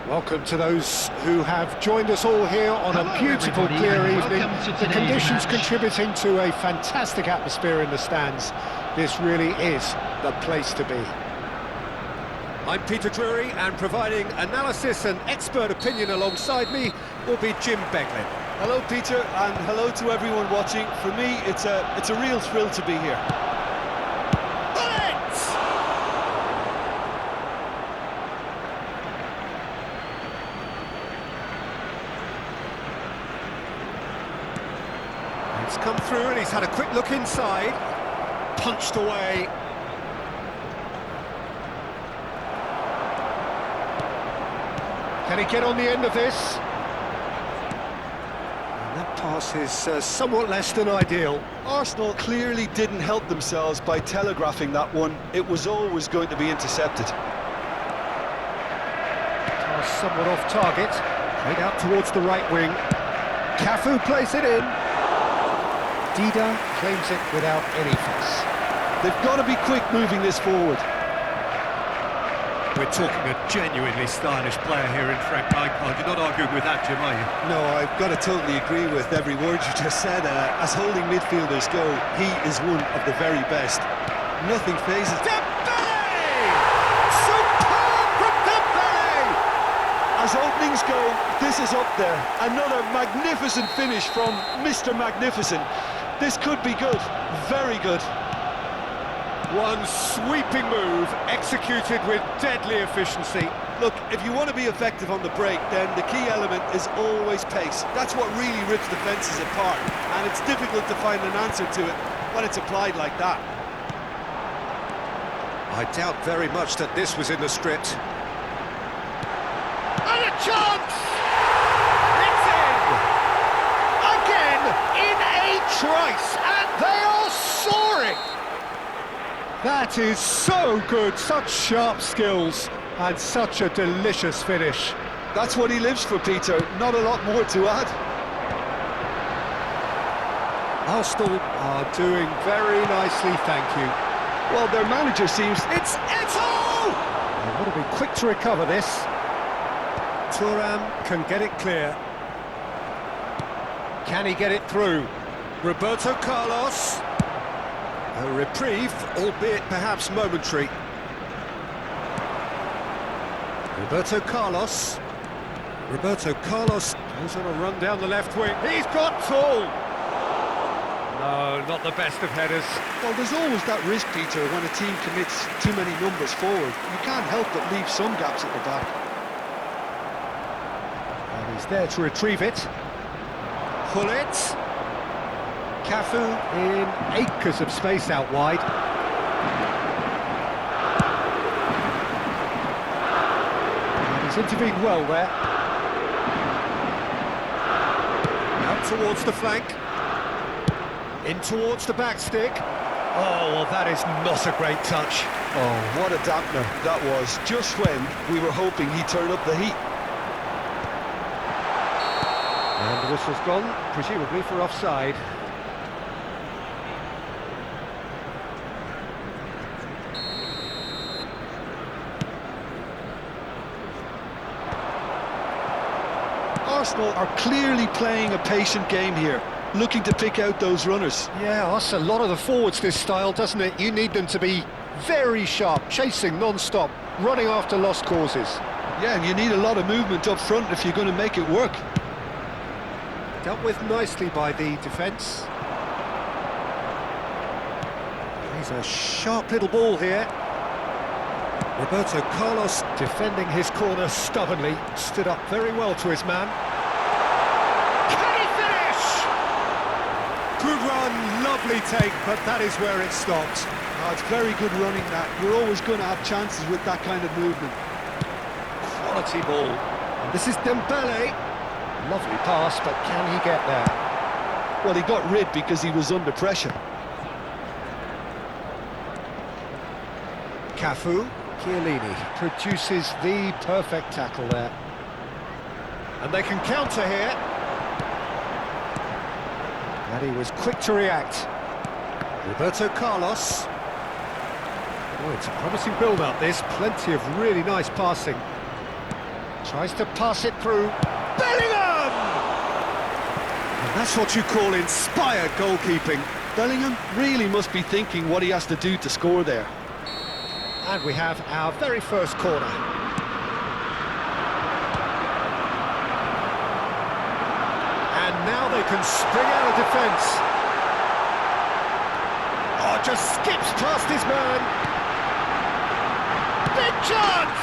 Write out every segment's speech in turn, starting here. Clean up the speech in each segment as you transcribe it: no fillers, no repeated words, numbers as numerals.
Welcome to those who have joined us all here on a beautiful, clear evening. The conditions contributing to a fantastic atmosphere in the stands. This really is the place to be. I'm Peter Drury, and providing analysis and expert opinion alongside me will be Jim Beglin. Hello, Peter, and hello to everyone watching. For me, it's a real thrill to be here. It's come through and he's had a quick look inside, punched away. Can he get on the end of this? And that pass is somewhat less than ideal. Arsenal clearly didn't help themselves by telegraphing that one. It was always going to be intercepted. Pass somewhat off target, played out towards the right wing. Cafu plays it in. Dida claims it without any fuss. They've got to be quick moving this forward. We're talking a genuinely stylish player here in Frank Rijkaard. You're not arguing with that, Jim, are you? No, I've got to totally agree with every word you just said. As holding midfielders go, he is one of the very best. Nothing phases. Dembele! Superb from Dembele! As openings go, this is up there. Another magnificent finish from Mr. Magnificent. This could be good, very good. One sweeping move, executed with deadly efficiency. Look, if you want to be effective on the break, then the key element is always pace. That's what really rips defences apart, and it's difficult to find an answer to it when it's applied like that. I doubt very much that this was in the script. And a chance! It's in! Again, in a trice, and they are soaring! That is so good, such sharp skills, and such a delicious finish. That's what he lives for, Peter, not a lot more to add. Arsenal are doing very nicely, thank you. Well, their manager seems... It's Eto'o! They want to be quick to recover this. Thuram can get it clear. Can he get it through? Roberto Carlos. A reprieve, albeit perhaps momentary. Roberto Carlos. Roberto Carlos goes on a run down the left wing. He's got full! No, not the best of headers. Well, there's always that risk, Peter, when a team commits too many numbers forward. You can't help but leave some gaps at the back. And he's there to retrieve it. Pull it. Cafu in acres of space out wide. And he's intervened well there. Out towards the flank. In towards the back stick. Oh, well, that is not a great touch. Oh, what a dampener that was, just when we were hoping he'd turn up the heat. And the whistle's gone, presumably for offside. Arsenal are clearly playing a patient game here, looking to pick out those runners. Yeah, that's a lot of the forwards, this style, doesn't it? You need them to be very sharp, chasing non-stop, running after lost causes. Yeah, and you need a lot of movement up front if you're going to make it work. Dealt with nicely by the defence. He's a sharp little ball here. Roberto Carlos defending his corner stubbornly, stood up very well to his man. Can he finish? Good run, lovely take, but that is where it stopped. Oh, it's very good running that. You're always going to have chances with that kind of movement. Quality ball. And this is Dembele. Lovely pass, but can he get there? Well, he got rid because he was under pressure. Cafu. Chiellini produces the perfect tackle there. And they can counter here. And he was quick to react. Roberto Carlos. Oh, it's a promising build-up, this. Plenty of really nice passing. Tries to pass it through. Bellingham! And that's what you call inspired goalkeeping. Bellingham really must be thinking what he has to do to score there. And we have our very first corner. And now they can spring out of defence. Oh, just skips past his man. Big chance!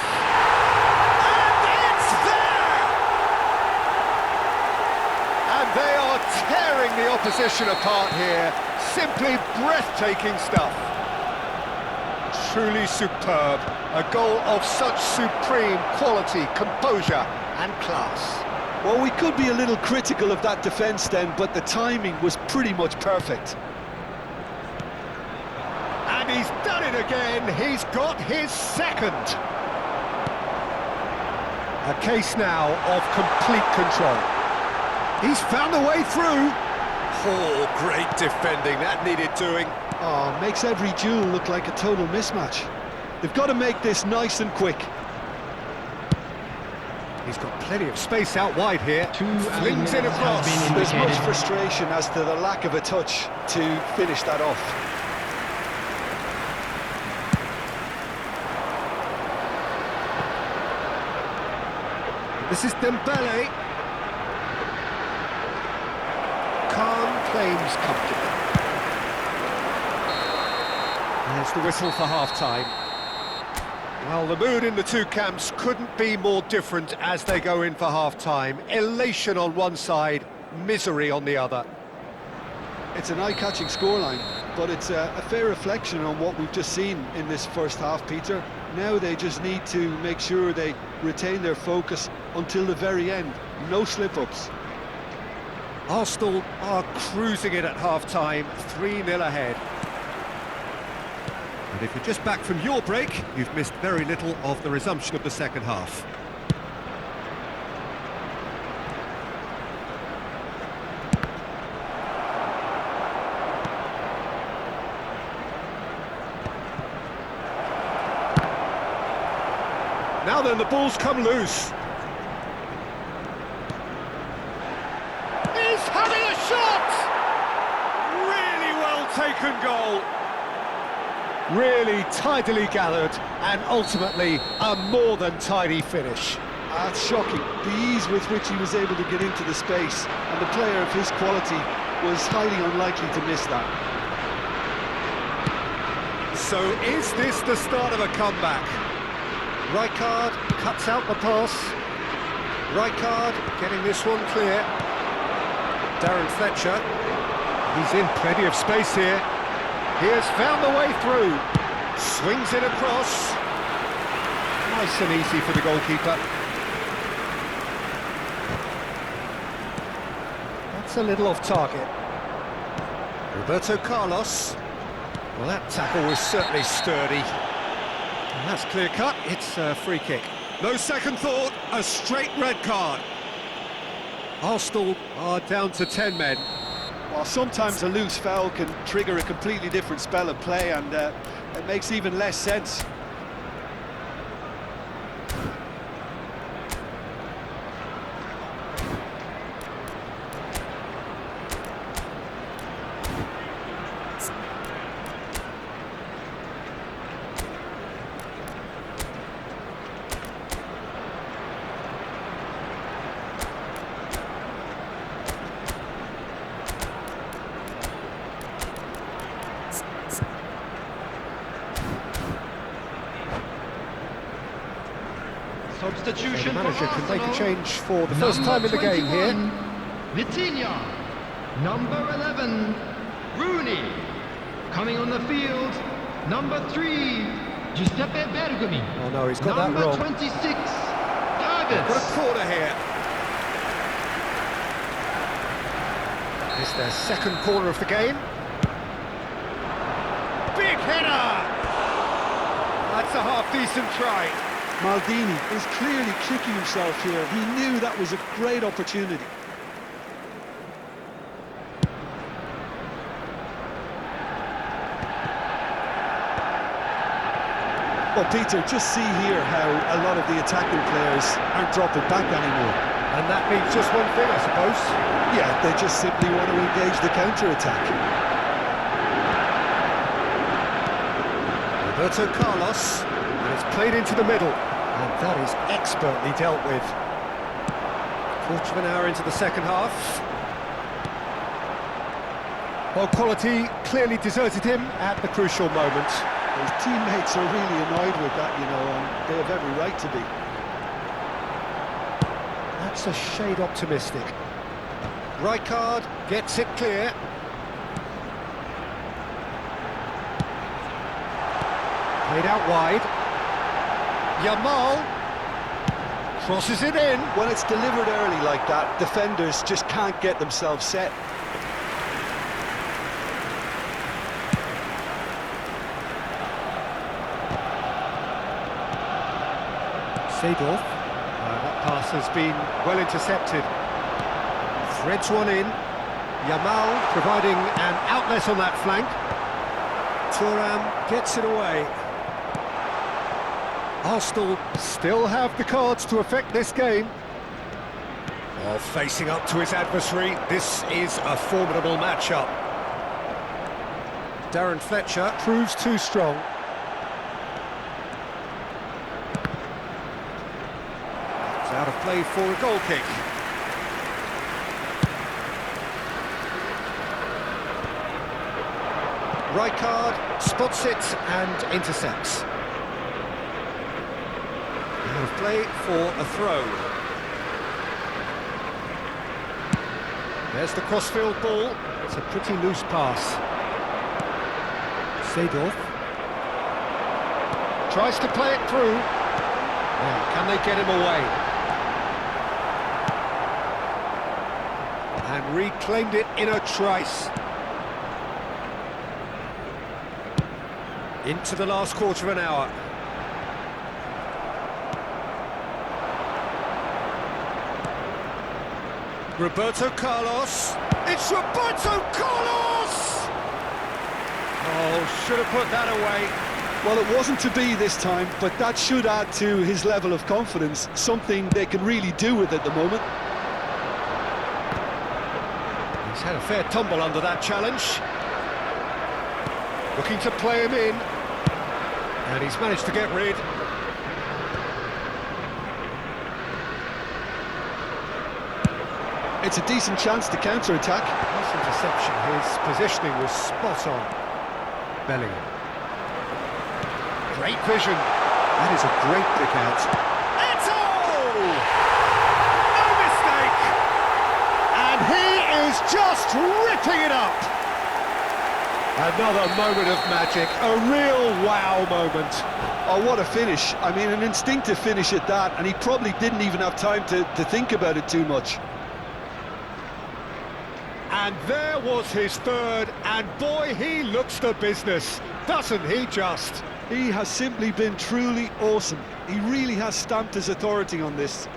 And it's there! And they are tearing the opposition apart here. Simply breathtaking stuff. Truly superb. A goal of such supreme quality, composure and class. Well, we could be a little critical of that defence then, but the timing was pretty much perfect. And he's done it again. He's got his second. A case now of complete control. He's found a way through. Oh, great defending. That needed doing. Oh, makes every duel look like a total mismatch. They've got to make this nice and quick. He's got plenty of space out wide here. Flings in across. There's much frustration as to the lack of a touch to finish that off. This is Dembele. Calm claims comfortably. There's the whistle for half-time. Well, the mood in the two camps couldn't be more different as they go in for half-time. Elation on one side, misery on the other. It's an eye-catching scoreline, but it's a fair reflection on what we've just seen in this first half, Peter. Now they just need to make sure they retain their focus until the very end. No slip-ups. Arsenal are cruising it at half-time, 3-0 ahead. And if you're just back from your break, you've missed very little of the resumption of the second half. Now then, the ball's come loose. He's having a shot! Really well taken goal. Really tidily gathered, and ultimately a more than tidy finish. That's shocking. The ease with which he was able to get into the space, and a player of his quality was highly unlikely to miss that. So is this the start of a comeback? Rijkaard cuts out the pass. Rijkaard getting this one clear. Darren Fletcher. He's in plenty of space here. He has found the way through. Swings it across. Nice and easy for the goalkeeper. That's a little off target. Roberto Carlos. Well, that tackle was certainly sturdy. And that's clear cut. It's a free kick. No second thought, a straight red card. Arsenal are down to 10 men. Well, sometimes a loose foul can trigger a completely different spell of play, and it makes even less sense. Substitution. The manager can make a change for the first time in the game here. Vitinha. Number 11, Rooney. Coming on the field, number 3, Giuseppe Bergami. Oh no, he's got that wrong. Number 26, Got a Davids. corner here. It's their second corner of the game. Big header! That's a half-decent try. Maldini is clearly kicking himself here. He knew that was a great opportunity. Well, Peter, just see here how a lot of the attacking players aren't dropping back anymore. And that means just one thing, I suppose. Yeah, they just simply want to engage the counter-attack. Roberto Carlos, and it's played into the middle, and that is expertly dealt with. Quarter of an hour into the second half. Well, quality clearly deserted him at the crucial moment. His teammates are really annoyed with that, you know, and they have every right to be. That's a shade optimistic. Rijkaard gets it clear. Played out wide. Yamal crosses it in. When it's delivered early like that, defenders just can't get themselves set. Seedorf. That pass has been well intercepted. Threads one in. Yamal providing an outlet on that flank. Thuram gets it away. Arsenal still have the cards to affect this game. While facing up to his adversary, this is a formidable matchup. Darren Fletcher proves too strong. It's out of play for a goal kick. Rijkaard spots it and intercepts. Out of play for a throw. There's the crossfield ball. It's a pretty loose pass. Seedorf tries to play it through. Now, can they get him away? And reclaimed it in a trice. Into the last quarter of an hour. Roberto Carlos. It's Roberto Carlos! Oh, should have put that away. Well, it wasn't to be this time, but that should add to his level of confidence, something they can really do with at the moment. He's had a fair tumble under that challenge. Looking to play him in. And he's managed to get rid. It's a decent chance to counter-attack. Nice interception. His positioning was spot on. Bellingham. Great vision. That is a great pick out. Eto'o! No mistake! And he is just ripping it up! Another moment of magic, a real wow moment. Oh, what a finish. I mean, an instinctive finish at that, and he probably didn't even have time to think about it too much. And there was his third, and boy, he looks the business, doesn't he just? He has simply been truly awesome. He really has stamped his authority on this.